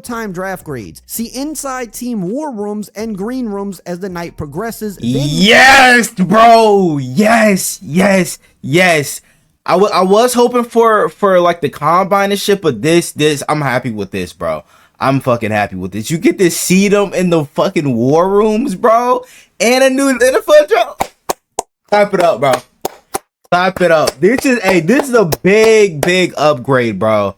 time draft grades. See inside team war rooms and green rooms as the night progresses. Yes, bro. Yes. I was hoping for like the combine and shit, but this I'm happy with this, bro. I'm fucking happy with this. You get to see them in the fucking war rooms, bro, and a new NFL draft. Clap it up, bro. Clap it up. This is a big upgrade, bro.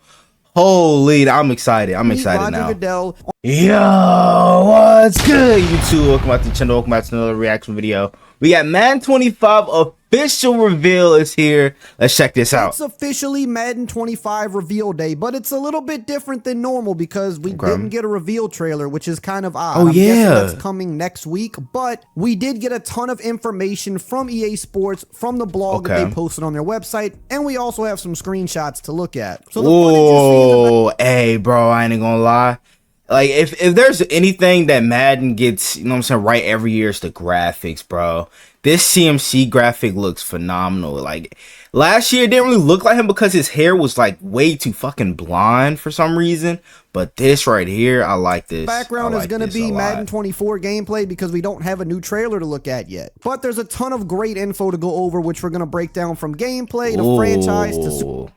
Holy, I'm excited. I'm excited now. Goodell. Yo, what's good, YouTube? Welcome back to the channel. Welcome back to another reaction video. We got Madden 25 official reveal is here. Let's check this out. It's officially Madden 25 reveal day, but it's a little bit different than normal because we didn't get a reveal trailer, which is kind of odd. I'm guessing that's coming next week, but we did get a ton of information from EA Sports, from the blog that they posted on their website, and we also have some screenshots to look at. So the oh, hey, bro, I ain't gonna lie. Like, if there's anything that Madden gets, you know what I'm saying, right every year, it's the graphics, bro. This CMC graphic looks phenomenal. Like, last year, it didn't really look like him because his hair was, like, way too fucking blonde for some reason. But this right here, I like this. Background is going to be Madden 24 gameplay because we don't have a new trailer to look at yet. But there's a ton of great info to go over, which we're going to break down from gameplay to franchise to...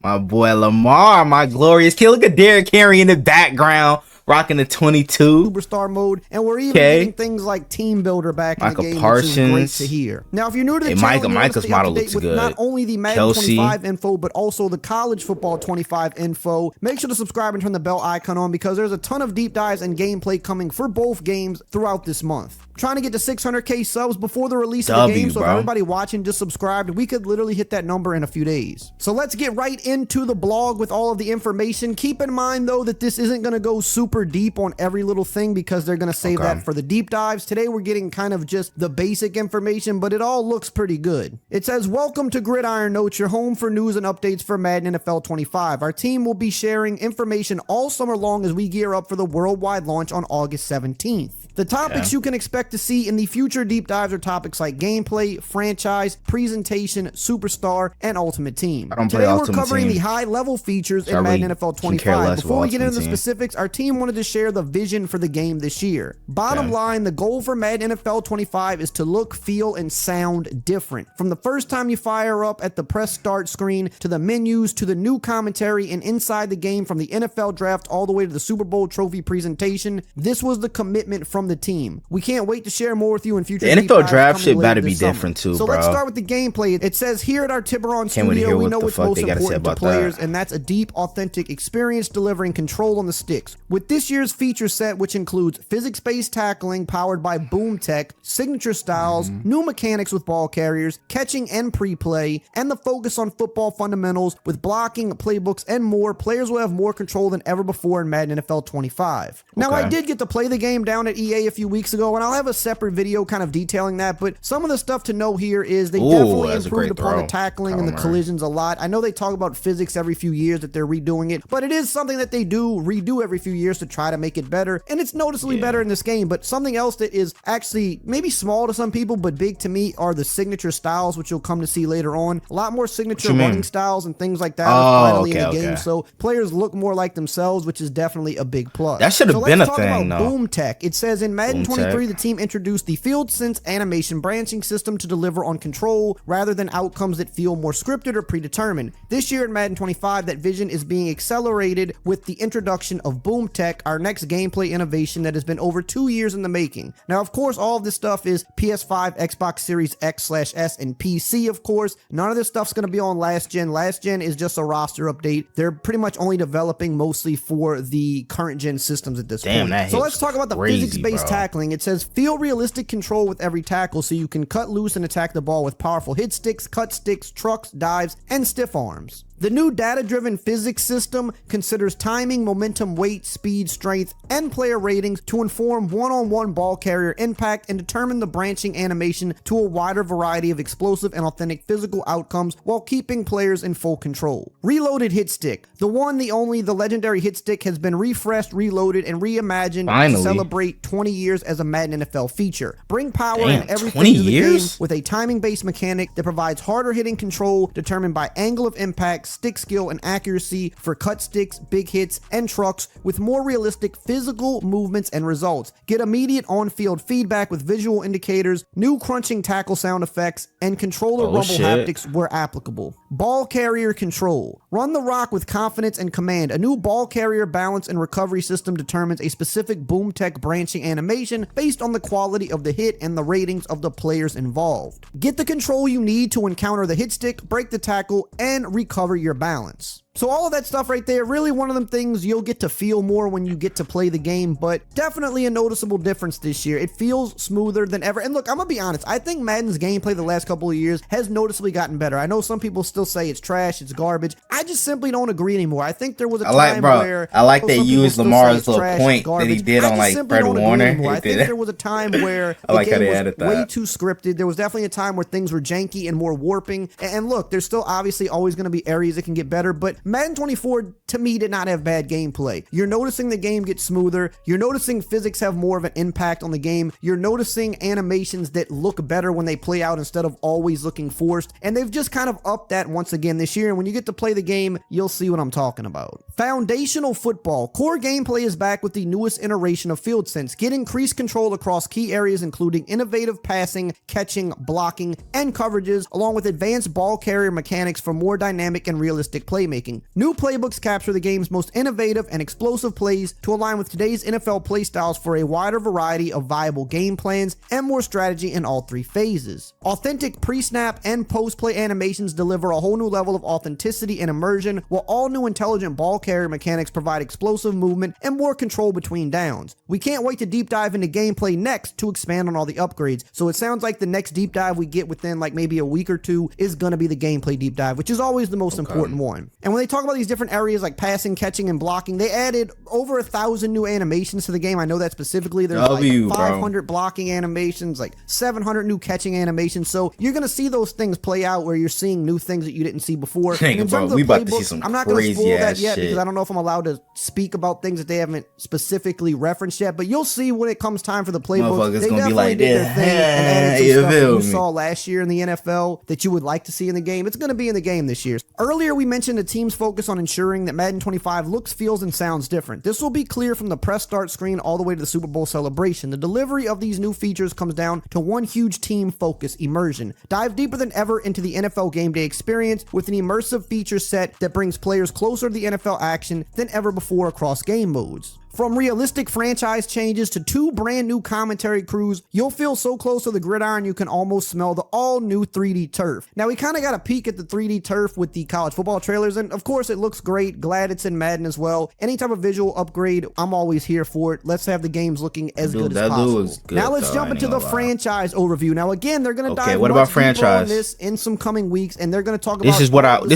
My boy Lamar, my glorious kid. Look at Derrick Henry in the background, rocking the 22 superstar mode, and we're even getting things like team builder back in the game, which is great to hear. Now, if you're new to the channel, Micah's model looks good. Not only the Madden 25 info, but also the college football 25 info. Make sure to subscribe and turn the bell icon on because there's a ton of deep dives and gameplay coming for both games throughout this month. Trying to get to 600k subs before the release of the game, so if everybody watching just subscribed, we could literally hit that number in a few days. So let's get right into the blog with all of the information. Keep in mind, though, that this isn't going to go super deep on every little thing because they're going to save that for the deep dives. Today, we're getting kind of just the basic information, but it all looks pretty good. It says, welcome to Gridiron Notes, your home for news and updates for Madden NFL 25. Our team will be sharing information all summer long as we gear up for the worldwide launch on August 17th. The topics you can expect to see in the future deep dives are topics like gameplay, franchise, presentation, superstar, and ultimate team. Today we're covering the high-level features in Madden NFL 25. Before we get into the specifics, our team wanted to share the vision for the game this year. Bottom line, the goal for Madden NFL 25 is to look, feel, and sound different. From the first time you fire up at the press start screen, to the menus, to the new commentary, and inside the game, from the NFL draft all the way to the Super Bowl trophy presentation, this was the commitment from the team. We can't wait to share more with you in future. The NFL draft shit better be different too, so bro. let's start with the gameplay. It says here at our Tiburon studio, we know what's most important to players, and that's a deep, authentic experience delivering control on the sticks. With this year's feature set, which includes physics-based tackling powered by Boom Tech, signature styles, new mechanics with ball carriers, catching and pre-play, and the focus on football fundamentals with blocking, playbooks, and more, players will have more control than ever before in Madden NFL 25. Now, I did get to play the game down at EA a few weeks ago, and I'll have a separate video kind of detailing that, but some of the stuff to know here is they definitely improved upon the tackling and the collisions a lot. I know they talk about physics every few years that they're redoing it, but it is something that they do redo every few years to try to make it better, and it's noticeably better in this game. But something else that is actually maybe small to some people but big to me are the signature styles, which you'll come to see later on. A lot more signature running styles and things like that are finally in the game, so players look more like themselves, which is definitely a big plus. That should have been a thing, though. Boom Tech. It says in Madden 23, the team introduced the Field Sense animation branching system to deliver on control rather than outcomes that feel more scripted or predetermined. This year in Madden 25, that vision is being accelerated with the introduction of Boom Tech, our next gameplay innovation that has been over 2 years in the making. Now, of course, all of this stuff is PS5, Xbox Series X/S, and PC, of course. None of this stuff's going to be on last gen. Last gen is just a roster update. They're pretty much only developing mostly for the current gen systems at this point. So let's talk about the physics-based tackling. It says feel realistic control with every tackle so you can cut loose and attack the ball with powerful hit sticks, cut sticks, trucks, dives, and stiff arms. The new data-driven physics system considers timing, momentum, weight, speed, strength, and player ratings to inform one-on-one ball carrier impact and determine the branching animation to a wider variety of explosive and authentic physical outcomes while keeping players in full control. Reloaded hit stick. The one, the only, the legendary hit stick has been refreshed, reloaded, and reimagined to celebrate 20 years as a Madden NFL feature. Bring power and everything to the game with a timing-based mechanic that provides harder hitting control determined by angle of impact, stick skill and accuracy for cut sticks, big hits, and trucks with more realistic physical movements and results. Get immediate on-field feedback with visual indicators, new crunching tackle sound effects, and controller rumble haptics where applicable. Ball carrier control. Run the rock with confidence and command. A new ball carrier balance and recovery system determines a specific boom tech branching animation based on the quality of the hit and the ratings of the players involved. Get the control you need to encounter the hit stick, break the tackle, and recover your balance. So all of that stuff right there, really one of them things you'll get to feel more when you get to play the game, but definitely a noticeable difference this year. It feels smoother than ever. And look, I'm gonna be honest, I think Madden's gameplay the last couple of years has noticeably gotten better. I know some people still say it's trash, it's garbage. I just simply don't agree anymore. I think there was a time where I like they used Lamar's little point that he did on like Fred Warner. I think there was a time where the game was way too scripted. There was definitely a time where things were janky and more warping. And look, there's still obviously always gonna be areas that can get better, but Madden 24 to me did not have bad gameplay. You're noticing the game get smoother. You're noticing physics have more of an impact on the game. You're noticing animations that look better when they play out instead of always looking forced. And they've just kind of upped that once again this year. And when you get to play the game, you'll see what I'm talking about. Foundational football. Core gameplay is back with the newest iteration of Field Sense. Get increased control across key areas including innovative passing, catching, blocking, and coverages, along with advanced ball carrier mechanics for more dynamic and realistic playmaking. New playbooks capture the game's most innovative and explosive plays to align with today's NFL playstyles for a wider variety of viable game plans and more strategy in all three phases. Authentic pre-snap and post-play animations deliver a whole new level of authenticity and immersion, while all new intelligent ball carrier mechanics provide explosive movement and more control between downs. We can't wait to deep dive into gameplay next to expand on all the upgrades, so it sounds like the next deep dive we get within like maybe a week or two is going to be the gameplay deep dive, which is always the most important one. And when they talk about these different areas like passing, catching, and blocking, they added over 1,000 new animations to the game. I know that specifically. There's like 500 blocking animations, like 700 new catching animations. So you're gonna see those things play out where you're seeing new things that you didn't see before. Dang, in terms we of about to see playbooks, some I'm not gonna spoil that yet shit. because I don't know if I'm allowed to speak about things that they haven't specifically referenced yet. But you'll see when it comes time for the playbook. They definitely did their thing and added some stuff that you saw last year in the NFL that you would like to see in the game. It's gonna be in the game this year. Earlier we mentioned the team's focus on ensuring that Madden 25 looks, feels, and sounds different. This will be clear from the press start screen all the way to the Super Bowl celebration. The delivery of these new features comes down to one huge team focus: immersion. Dive deeper than ever into the NFL game day experience with an immersive feature set that brings players closer to the NFL action than ever before across game modes. From realistic franchise changes to 2 brand new commentary crews, you'll feel so close to the gridiron you can almost smell the all-new 3D turf. Now, we kind of got a peek at the 3D turf with the college football trailers, and of course it looks great. Glad it's in Madden as well. Any type of visual upgrade, I'm always here for it. Let's have the games looking as good as possible. Now let's jump into the franchise overview. Now again, they're going to dive much deeper on this in some coming weeks, and they're going to talk about this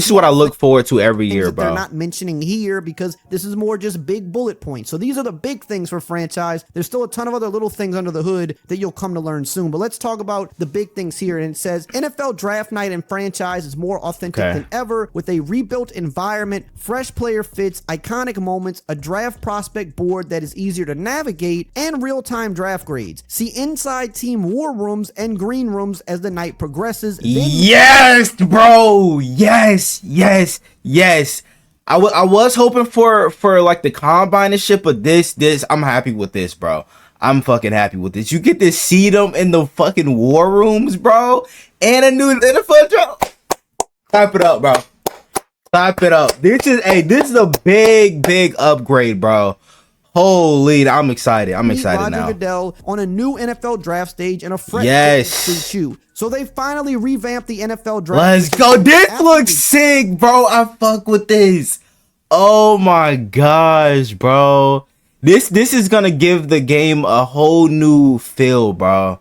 is what I look forward to every year, bro. They're not mentioning here because this is more just big bullet points. So these are the big things for franchise. There's still a ton of other little things under the hood that you'll come to learn soon. But let's talk about the big things here. And it says NFL Draft Night and franchise is more authentic than ever with a rebuilt environment, fresh player fits, iconic moments, a draft prospect board that is easier to navigate, and real-time draft grades. See inside team war rooms and green rooms as the night progresses. Yes, bro. Yes. I was hoping for like the combine and shit, but this I'm happy with this, bro. I'm fucking happy with this. You get to see them in the fucking war rooms, bro, and a new NFL draft. Clap it up, bro. Clap it up. This is a big upgrade, bro. Holy, I'm excited. I'm excited now. Roger Goodell on a new NFL draft stage and a fresh suit you. So they finally revamped the NFL draft. Let's go. This looks sick, bro. I fuck with this. Oh my gosh, bro. This is gonna give the game a whole new feel, bro.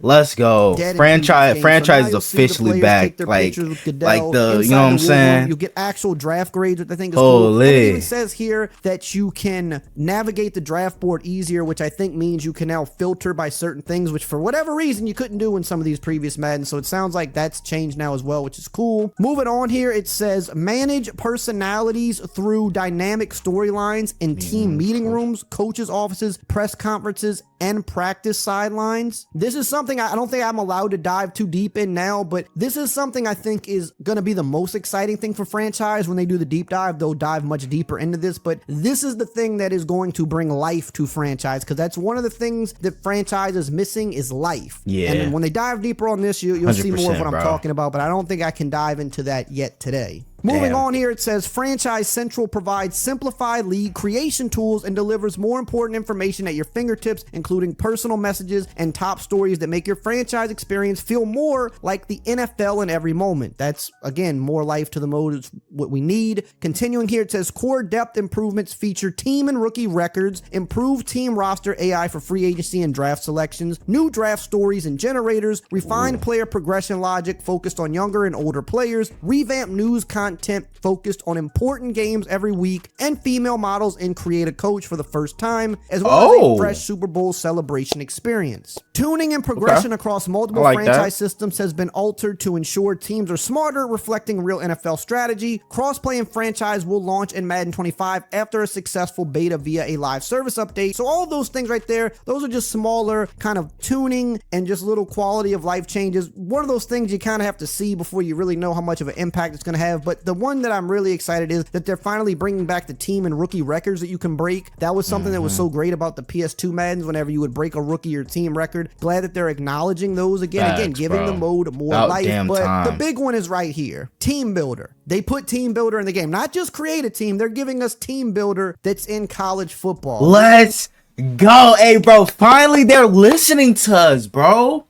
Let's go. Franchise is officially back. Like the, you know what I'm saying? You get actual draft grades, which I think is cool. And it even says here that you can navigate the draft board easier, which I think means you can now filter by certain things, which for whatever reason you couldn't do in some of these previous Madden. So it sounds like that's changed now as well, which is cool. Moving on here, it says manage personalities through dynamic storylines in team meeting rooms, coaches' offices, press conferences, and practice sidelines. This is something I don't think I'm allowed to dive too deep in now, but this is something I think is going to be the most exciting thing for franchise. When they do the deep dive, they'll dive much deeper into this, but this is the thing that is going to bring life to franchise, because that's one of the things that franchise is missing is life. Yeah. And when they dive deeper on this, you'll see more of what I'm bro. talking about, but I don't think I can dive into that yet today. Moving on here, it says Franchise Central provides simplified league creation tools and delivers more important information at your fingertips, including personal messages and top stories that make your franchise experience feel more like the NFL in every moment. That's, again, more life to the mode is what we need. Continuing here, it says core depth improvements feature team and rookie records, improved team roster AI for free agency and draft selections, new draft stories and generators, refined player progression logic focused on younger and older players, revamped news content focused on important games every week, and female models in Create a Coach for the first time, as well as a fresh Super Bowl celebration experience. Tuning and progression across multiple franchise systems has been altered to ensure teams are smarter, reflecting real NFL strategy. Crossplay and franchise will launch in Madden 25 after a successful beta via a live service update. So all of those things right there, those are just smaller kind of tuning and just little quality of life changes. One of those things you kind of have to see before you really know how much of an impact it's going to have. But the one that I'm really excited is that they're finally bringing back the team and rookie records that you can break. That was something that was so great about the PS2 Maddens whenever you would break a rookie or team record. Glad that they're acknowledging those again, giving the mode more life. But the big one is right here. Team Builder. They put Team Builder in the game. Not just create a team, they're giving us Team Builder that's in college football. Let's go. Hey, bro, finally they're listening to us, bro.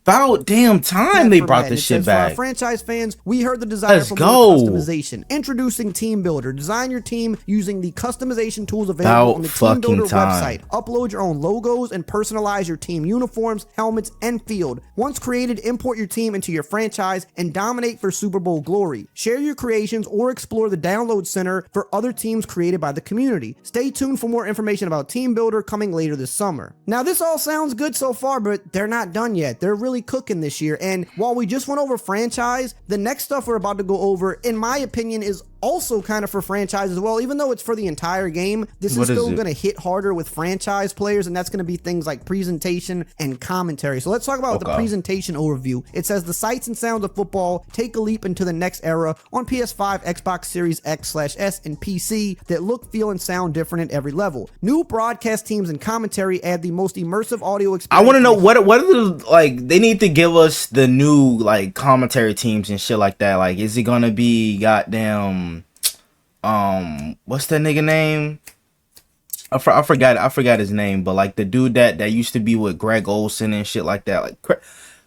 About damn time they brought this shit back. For our franchise fans, we heard the desire for more customization. Introducing Team Builder. Design your team using the customization tools available on the Team Builder website. Upload your own logos and personalize your team uniforms, helmets, and field. Once created, import your team into your franchise and dominate for Super Bowl glory. Share your creations or explore the download center for other teams created by the community. Stay tuned for more information about Team Builder coming later this summer. Now, this all sounds good so far, but they're not done yet. They're really cooking this year, and while we just went over franchise, the next stuff we're about to go over, in my opinion, is also kind of for franchise as well. Even though it's for the entire game, this is still going to hit harder with franchise players, and that's going to be things like presentation and commentary. So let's talk about the presentation overview. It says the sights and sounds of football take a leap into the next era on PS5, Xbox Series X/S, and PC that look, feel, and sound different at every level. New broadcast teams and commentary add the most immersive audio experience. I want to know what are the, like, they need to give us the new, like, commentary teams and shit like that. Like, is it gonna be goddamn what's that nigga name? I forgot his name, but like the dude that used to be with Greg Olson and shit like that, like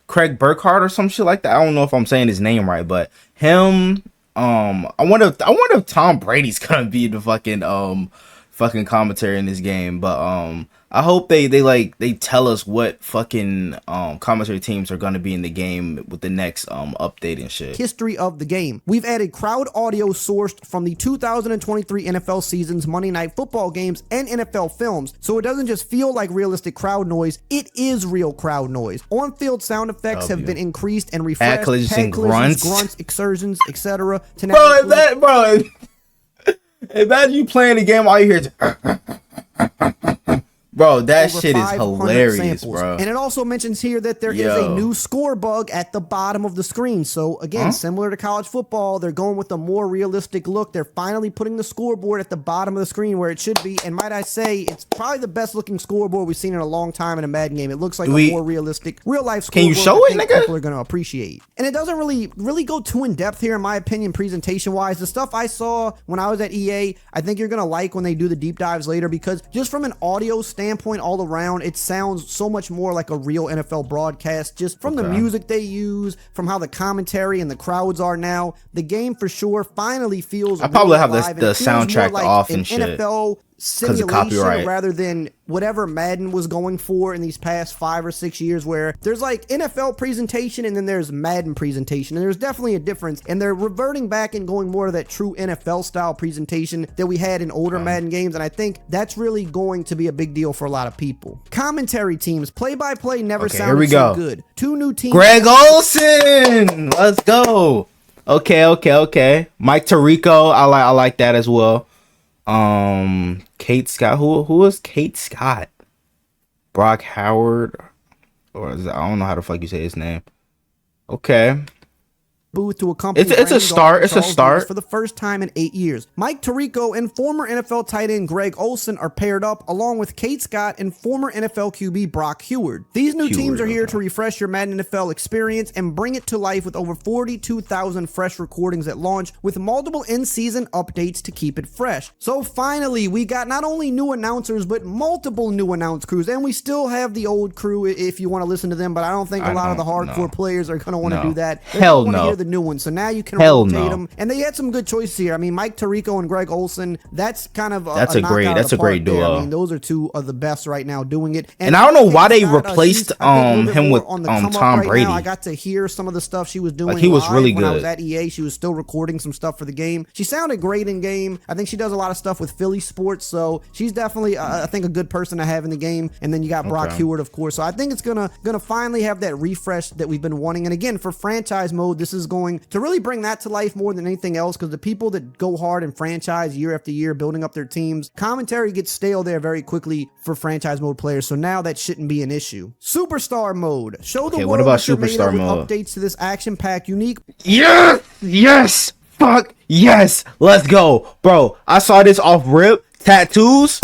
Craig Burkhardt or some shit like that. I don't know if I'm saying his name right, but him. I wonder if Tom Brady's gonna be the fucking commentary in this game, but I hope they tell us what fucking commentary teams are going to be in the game with the next update and shit. History of the game. We've added crowd audio sourced from the 2023 NFL season's Monday Night Football games and NFL films, so it doesn't just feel like realistic crowd noise, it is real crowd noise. On-field sound effects have been increased and refreshed. Pad collisions, grunts, excursions, etc. Bro, imagine you playing the game, all you hear is bro, that shit is hilarious, samples. Bro. And it also mentions here that there is a new score bug at the bottom of the screen. So again, similar to college football, they're going with a more realistic look. They're finally putting the scoreboard at the bottom of the screen where it should be. And might I say, it's probably the best looking scoreboard we've seen in a long time in a Madden game. It looks like a more realistic, real life scoreboard. Can you show it, nigga? People are going to appreciate. And it doesn't really go too in depth here, in my opinion, presentation wise. The stuff I saw when I was at EA, I think you're going to like when they do the deep dives later, because just from an audio standpoint all around, it sounds so much more like a real NFL broadcast, just from the music they use, from how the commentary and the crowds are now. The game for sure finally feels, I probably have the soundtrack like off and shit. NFL simulation rather than whatever Madden was going for in these past 5 or 6 years, where there's like NFL presentation and then there's Madden presentation, and there's definitely a difference, and they're reverting back and going more to that true NFL style presentation that we had in older Madden games, and I think that's really going to be a big deal for a lot of people. Commentary teams, play-by-play never sounded so good. 2 new teams. Greg Olson, let's go. Okay. Mike Tirico, I like that as well. Kate Scott. Who was Kate Scott? Brock Howard, or is it, I don't know how the fuck you say his name. Okay. Booth to accompany it's a start. It's a start for the first time in 8 years. Mike Tirico and former NFL tight end Greg Olsen are paired up, along with Kate Scott and former NFL QB Brock Heward. These new teams are here to refresh your Madden NFL experience and bring it to life with over 42,000 fresh recordings at launch, with multiple in-season updates to keep it fresh. So finally, we got not only new announcers, but multiple new announce crews, and we still have the old crew if you want to listen to them, but I don't think a lot of the hardcore players are going to want to do that. Hell no. The new one, so now you can rotate them, and they had some good choices here. I mean, Mike Tirico and Greg Olsen, that's kind of that's a great duo. I mean, those are two of the best right now doing it. And I don't know why they replaced him with Tom Brady. I got to hear some of the stuff she was doing. Like, he was really good. When I was at EA, she was still recording some stuff for the game. She sounded great in game. I think she does a lot of stuff with Philly sports, so she's definitely I think a good person to have in the game. And then you got Brock Heward, of course. So I think it's gonna finally have that refresh that we've been wanting. And again, for franchise mode, this is going to really bring that to life more than anything else, because the people that go hard in franchise year after year building up their teams, commentary gets stale there very quickly for franchise mode players, so now that shouldn't be an issue. Superstar mode. Show the world what about what Superstar mode? Updates to this action-packed, unique... Yes! Fuck yes! Let's go! Bro, I saw this off rip. Tattoos.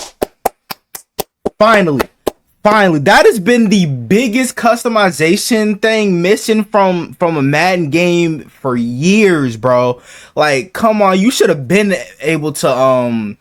Finally, that has been the biggest customization thing missing from a Madden game for years, bro. Like, come on, you should have been able to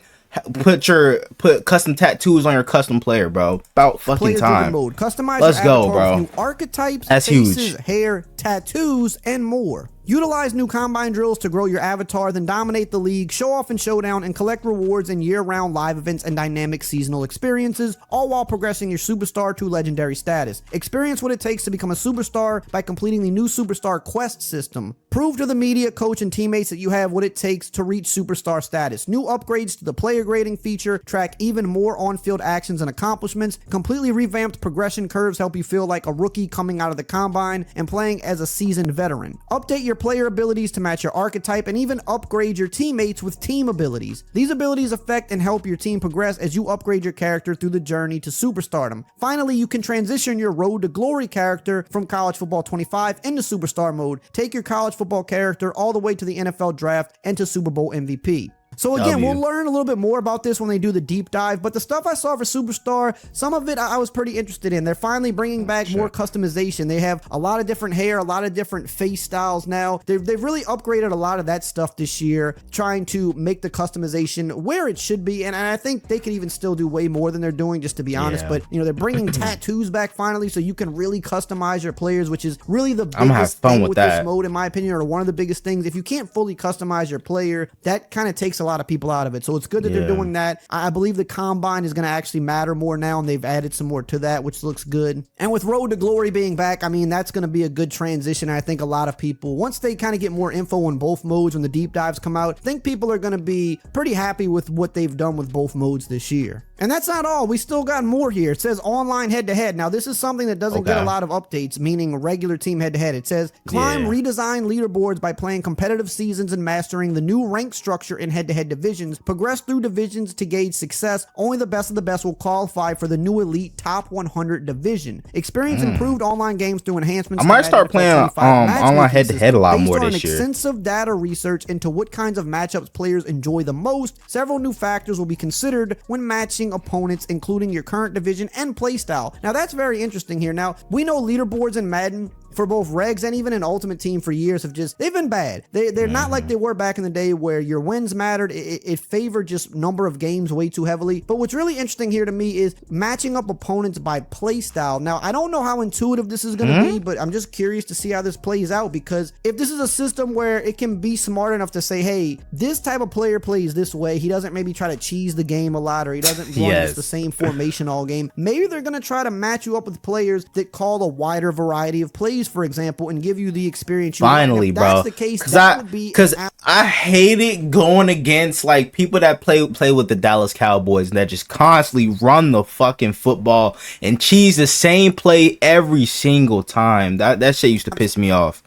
put custom tattoos on your custom player, bro. About fucking time. Mode. Customize Let's go, bro. New archetypes, that's faces, huge. Hair, tattoos, and more. Utilize new combine drills to grow your avatar, then dominate the league, show off in Showdown, and collect rewards in year-round live events and dynamic seasonal experiences, all while progressing your superstar to legendary status. Experience what it takes to become a superstar by completing the new Superstar Quest system. Prove to the media, coach, and teammates that you have what it takes to reach superstar status. New upgrades to the player grading feature track even more on-field actions and accomplishments. Completely revamped progression curves help you feel like a rookie coming out of the combine and playing as a seasoned veteran. Update your player abilities to match your archetype, and even upgrade your teammates with team abilities. These abilities affect and help your team progress as you upgrade your character through the journey to superstardom. Finally, you can transition your Road to Glory character from College Football 25 into Superstar mode. Take your college football character all the way to the NFL draft and to Super Bowl MVP. So again, we'll learn a little bit more about this when they do the deep dive, but the stuff I saw for Superstar, some of it I was pretty interested in. They're finally bringing back more customization. They have a lot of different hair, a lot of different face styles now. They've really upgraded a lot of that stuff this year, trying to make the customization where it should be, and I think they could even still do way more than they're doing, just to be honest, but you know, they're bringing tattoos back finally, so you can really customize your players, which is really the biggest thing with this mode, in my opinion, or one of the biggest things. If you can't fully customize your player, that kind of takes a lot of people out of it. So it's good that they're doing that. I believe the combine is going to actually matter more now, and they've added some more to that, which looks good. And with Road to Glory being back, I mean, that's going to be a good transition. I think a lot of people, once they kind of get more info on both modes when the deep dives come out, I think people are going to be pretty happy with what they've done with both modes this year. And that's not all. We still got more here. It says online head-to-head. Now, this is something that doesn't get a lot of updates, meaning regular team head-to-head. It says, climb redesigned leaderboards by playing competitive seasons and mastering the new rank structure in head-to-head divisions. Progress through divisions to gauge success. Only the best of the best will qualify for the new elite top 100 division. Experience improved online games through enhancements. I might start playing online head-to-head a lot more this year. Extensive data research into what kinds of matchups players enjoy the most. Several new factors will be considered when matching opponents, including your current division and playstyle. Now that's very interesting here. Now we know leaderboards in Madden for both regs and even an Ultimate Team for years they've been bad. They're not like they were back in the day where your wins mattered. It favored just number of games way too heavily. But what's really interesting here to me is matching up opponents by play style. Now, I don't know how intuitive this is going to be, but I'm just curious to see how this plays out, because if this is a system where it can be smart enough to say, hey, this type of player plays this way, he doesn't maybe try to cheese the game a lot, or he doesn't run just the same formation all game. Maybe they're going to try to match you up with players that call a wider variety of plays, for example, and give you the experience you finally want. If bro that's the case, that would be because I hate it going against like people that play with the Dallas Cowboys and that just constantly run the fucking football and cheese the same play every single time. That shit used to piss me off.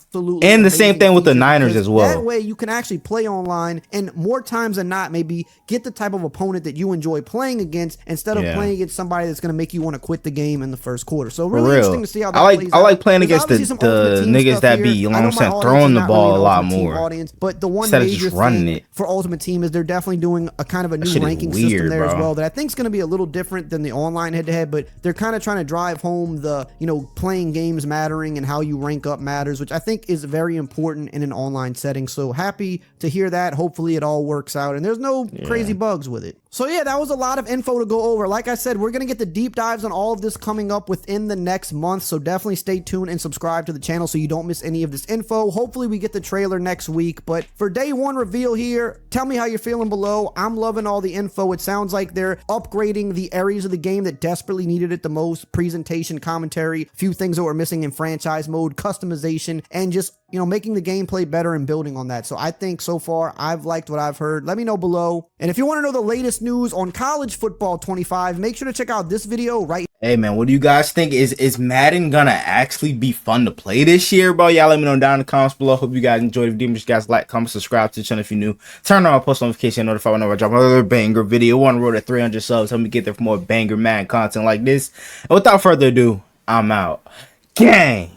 absolutely And the same amazing thing with the feature, Niners because as well. that way you can actually play online and more times than not maybe get the type of opponent that you enjoy playing against instead of playing against somebody that's going to make you want to quit the game in the first quarter. So really interesting to see how that plays out. I like playing There's against obviously the some Ultimate Team niggas stuff that here. be, you know I what I'm my saying, audience throwing is the not ball really a an lot Ultimate Team more audience, but the one instead of major just running thing it. for Ultimate Team is they're definitely doing a kind of a new shit is ranking system weird, there as bro. well that I think is going to be a little different than the online head-to-head, but they're kind of trying to drive home the, you know, playing games mattering and how you rank up matters, which I think is very important in an online setting. So happy to hear that. Hopefully it all works out and there's no crazy bugs with it. So yeah, that was a lot of info to go over. Like I said, we're going to get the deep dives on all of this coming up within the next month. So definitely stay tuned and subscribe to the channel so you don't miss any of this info. Hopefully we get the trailer next week. But for day one reveal here, tell me how you're feeling below. I'm loving all the info. It sounds like they're upgrading the areas of the game that desperately needed it the most. Presentation, commentary, few things that were missing in franchise mode, customization, and just, you know, making the gameplay better and building on that. So I think so far I've liked what I've heard. Let me know below. And if you want to know the latest news on college football 25, make sure to check out this video right. Hey man, what do you guys think? Is Madden gonna actually be fun to play this year, bro? Y'all let me know down in the comments below. Hope you guys enjoyed the video. Make sure you guys like, comment, subscribe to the channel if you're new. Turn on my post notification, notify whenever I drop another banger video. We're on the road to 300 subs. Help me get there for more banger Madden content like this. And without further ado, I'm out. Gang!